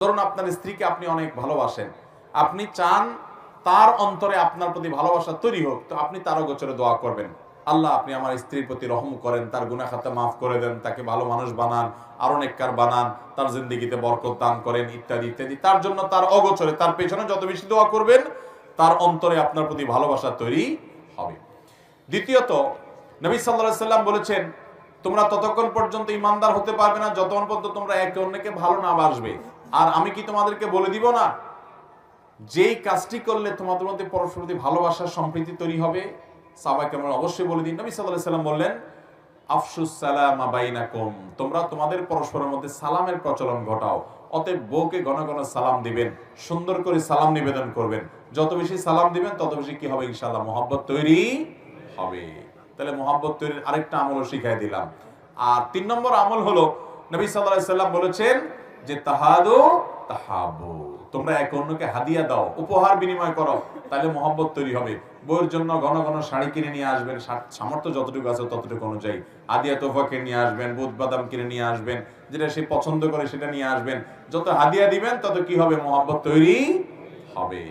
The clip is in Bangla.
ধরুন আপনার স্ত্রীকে আপনি অনেক ভালোবাসেন, আপনি চান তার অন্তরে আপনার প্রতি ভালোবাসা তৈরি হোক, তো আপনি তার অগোচরে দোয়া করবেন, আল্লাহ আপনি আমার স্ত্রীর প্রতি রহম করেন, তার গুনাহ খাতা মাফ করে দেন, তাকে ভালো মানুষ বানান, আরো নেককার বানান, তার জিন্দেগিতে বরকত দান করেন, ইত্যাদি ইত্যাদি। তার জন্য তার অগোচরে, তার পেছনে যত বেশি দোয়া করবেন, তার অন্তরে আপনার প্রতি ভালোবাসা তৈরি হবে। দ্বিতীয়ত, নবী সাল্লাল্লাহু আলাইহি সাল্লাম বলেছেন, তোমরা ততক্ষণ পর্যন্ত ঈমানদার হতে পারবে না যতক্ষণ পর্যন্ত তোমরা একে অন্যকে ভালো না বাসবে। আর আমি কি তোমাদেরকে বলে দিব না, যেই কাজটি করলে তোমাদের মধ্যে পরস্পর প্রতি ভালোবাসার সম্প্রীতি তৈরি হবে? সাহাবায়ে কেরাম অবশ্যই বলে দিন। নবী সাল্লাল্লাহু আলাইহি সাল্লাম বললেন, আফশুস সালামা বাইনাকুম, তোমরা তোমাদের পরস্পরের মধ্যে সালামের প্রচলন ঘটাও। অতএব বউকে ঘন ঘন সালাম দিবেন, সুন্দর করে সালাম নিবেদন করবেন। যত বেশি সালাম দিবেন তত বেশি কি হবে? ইনশাআল্লাহ মহব্বত তৈরি হবে। তাহলে মহব্বত তৈরির আরেকটা আমলও শিখাই দিলাম। আর 3 নম্বর আমল হলো, নবী সাল্লাল্লাহু আলাইহি সাল্লাম বলেছেন যে তাহাদু তাহাবু, তোমরা একে অন্যকে হাদিয়া দাও, উপহার বিনিময় করো, তাহলে মহব্বত তৈরি হবে। বউয়ের জন্য ঘন ঘন শাড়ি কিনে নিয়ে আসবেন, সামর্থ্য যতটুকু আছে ততটুকু অনুযায়ী হাদিয়া তোফা কিনে নিয়ে আসবেন, বুট বাদাম কিনে নিয়ে আসবেন, যেটা সে পছন্দ করে সেটা নিয়ে আসবেন। যত হাদিয়া দিবেন তত কি হবে? মহব্বত তৈরি হবে।